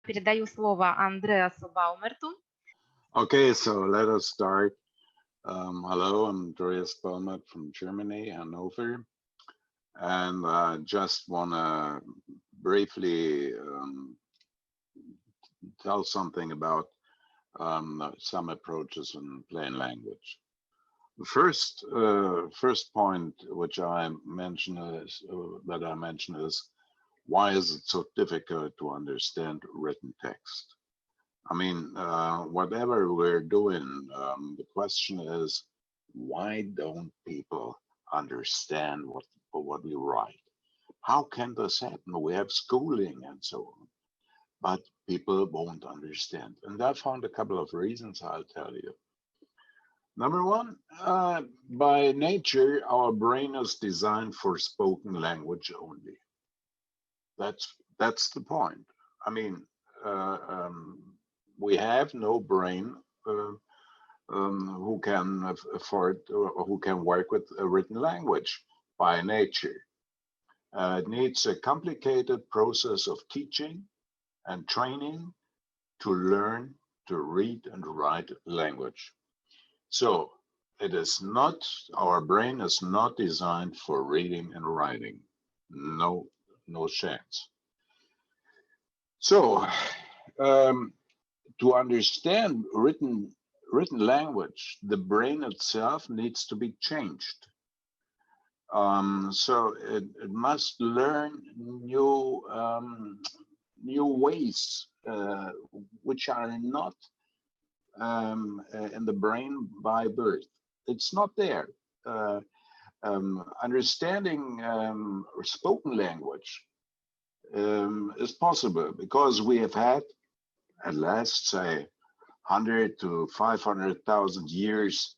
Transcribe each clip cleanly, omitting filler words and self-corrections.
передаю слово Андреасу Баумерту. Okay, so let us start. Hello, I'm Andreas Baumert from Germany, Hanover, and I just want to briefly tell something about some approaches in plain language. The first point which I mention is why is it so difficult to understand written text? I mean, whatever we're doing, the question is, why don't people understand what we write? How can this happen? We have schooling and so on, but people won't understand. And I found a couple of reasons I'll tell you. Number one, by nature, our brain is designed for spoken language only. That's the point. I mean, we have no brain who can afford or who can work with a written language by nature. It needs a complicated process of teaching and training to learn to read and write language. So it is not, our brain is not designed for reading and writing. No chance. So to understand written language, the brain itself needs to be changed. So it must learn new ways which are not in the brain by birth. It's not there. Understanding spoken language is possible because we have had, at last, say, 100 to 500,000 years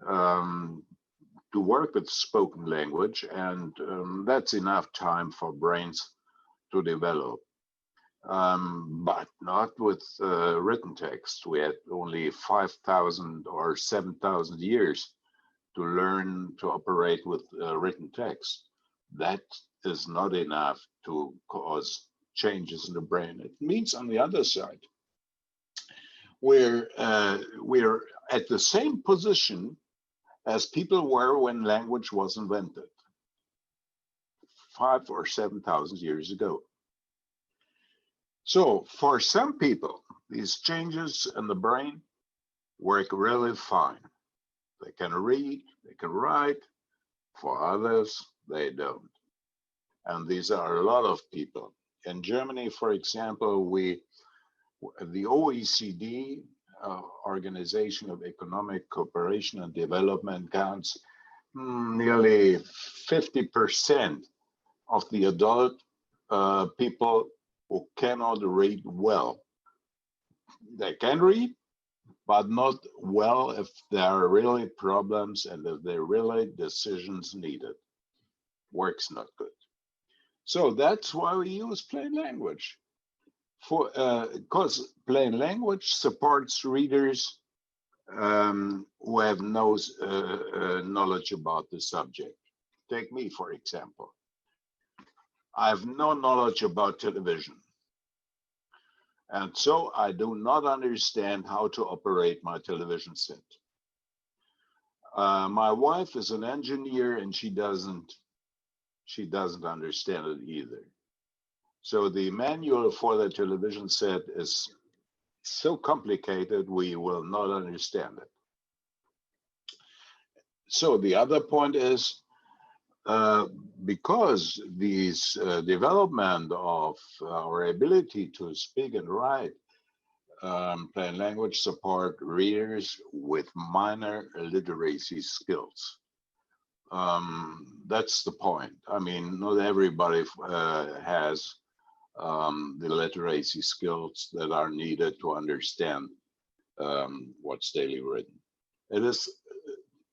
to work with spoken language, and that's enough time for brains to develop. But not with written text. We had only 5,000 or 7,000 years to learn to operate with written text. That is not enough to cause changes in the brain. It means, on the other side, we're at the same position as people were when language was invented 5,000 or 7,000 years ago. So for some people, these changes in the brain work really fine. They can read, they can write. For others, they don't. And these are a lot of people. In Germany, for example, the OECD, Organization of Economic Cooperation and Development, counts nearly 50% of the adult people who cannot read well. They can read, but not well if there are really problems and if there are really decisions needed. Works not good. So that's why we use plain language. Because plain language supports readers who have no knowledge about the subject. Take me, for example. I have no knowledge about television. And so I do not understand how to operate my television set. My wife is an engineer and she doesn't understand it either. So the manual for the television set is so complicated, we will not understand it. So the other point is, because these development of our ability to speak and write plain language support readers with minor literacy skills. That's the point. I mean, not everybody has the literacy skills that are needed to understand what's daily written. It is,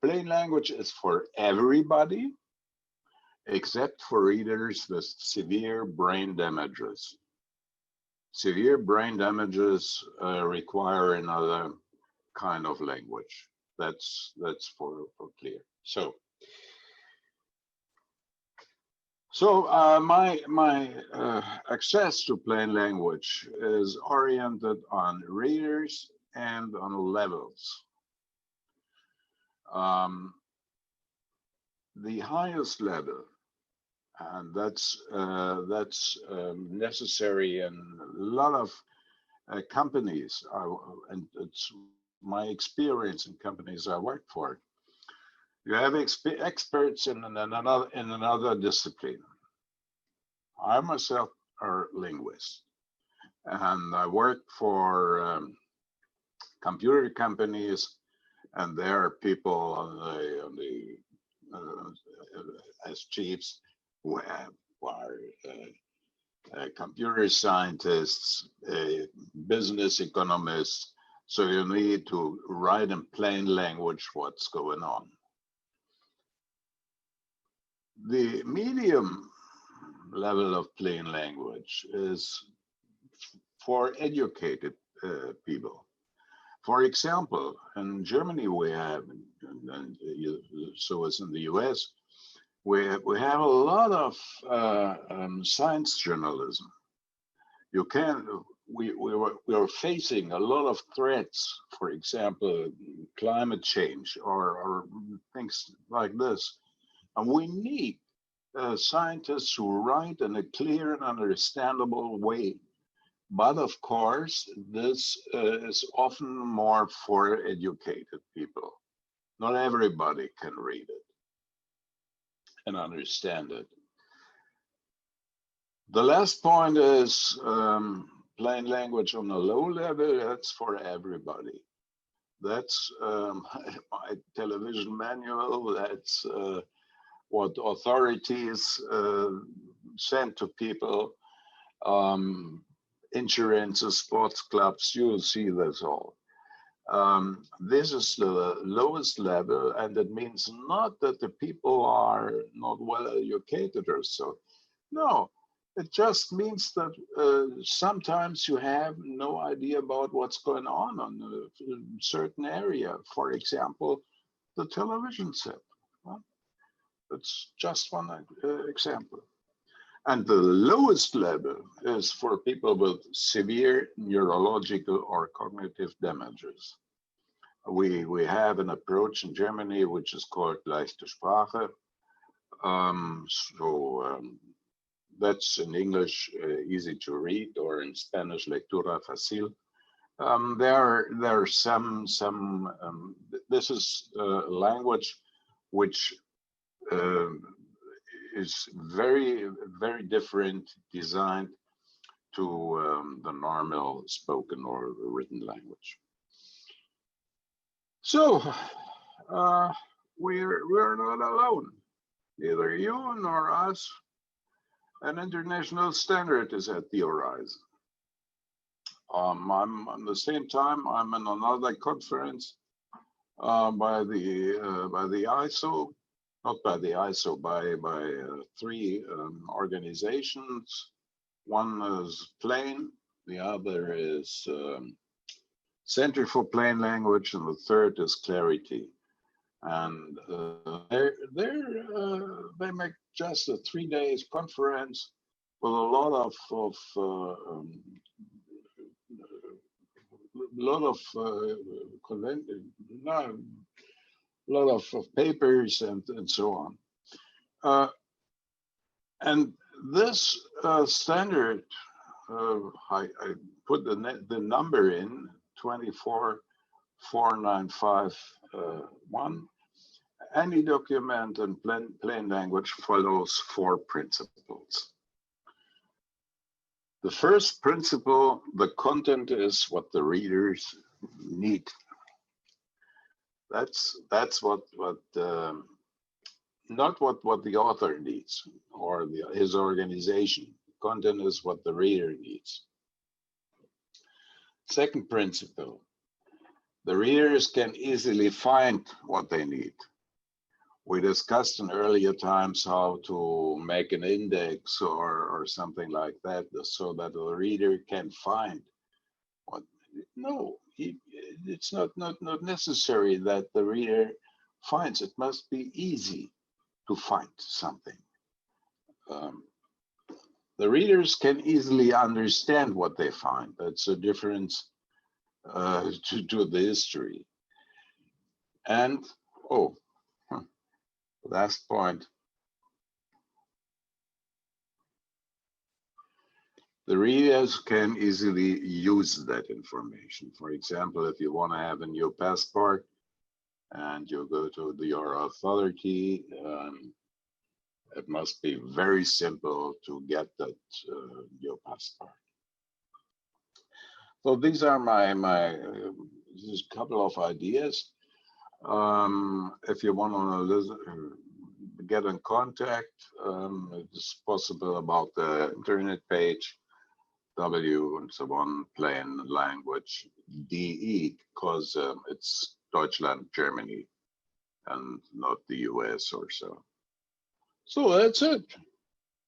plain language is for everybody, except for readers with severe brain damages. Severe brain damages require another kind of language. That's for clear. So my access to plain language is oriented on readers and on levels. The highest level, and that's necessary in a lot of companies, and it's my experience in companies I work for. You have experts in another discipline. I myself are a linguist, and I work for computer companies, and there are people on the as chiefs who are computer scientists, business economists. So you need to write in plain language what's going on. The medium level of plain language is for educated people. For example, in Germany we have, and so as in the US, we have a lot of science journalism. We are facing a lot of threats, for example, climate change or things like this. And we need scientists who write in a clear and understandable way. But of course, this is often more for educated people. Not everybody can read it and understand it. The last point is plain language on a low level. That's for everybody. That's my television manual. That's what authorities send to people, insurances, sports clubs, you'll see this all. This is the lowest level, and it means not that the people are not well educated or so. No, it just means that sometimes you have no idea about what's going on a certain area. For example, the television set. Well, it's just one example. And the lowest level is for people with severe neurological or cognitive damages. We have an approach in Germany which is called leichte Sprache. That's in English easy to read, or in Spanish lectura fácil. There are some this is language which is very, very different, designed to the normal spoken or written language. So we're not alone, neither you nor us. An international standard is at the horizon. I'm at the same time, I'm in another conference by the ISO. Not by the ISO, by three organizations. One is Plain, the other is Center for Plain Language, and the third is Clarity. And they make just a 3 days conference with a lot of papers and so on. And this standard, I put the number in 24491. Any document in plain language follows 4 principles. The first principle, the content is what the readers need. That's what not what the author needs or his organization. Content is what the reader needs. Second principle, the readers can easily find what they need. We discussed in earlier times how to make an index or something like that, so that the reader can find what. No, it's not necessary that the reader finds. It must be easy to find something. the readers can easily understand what they find. That's a difference to the history. And, last point. The readers can easily use that information. For example, if you want to have a new passport and you go to your authority, it must be very simple to get that new passport. So these are just a couple of ideas. If you want to get in contact, it's possible about the internet page, W and so on, plain language, DE, because it's Deutschland, Germany, and not the US or so. So that's it.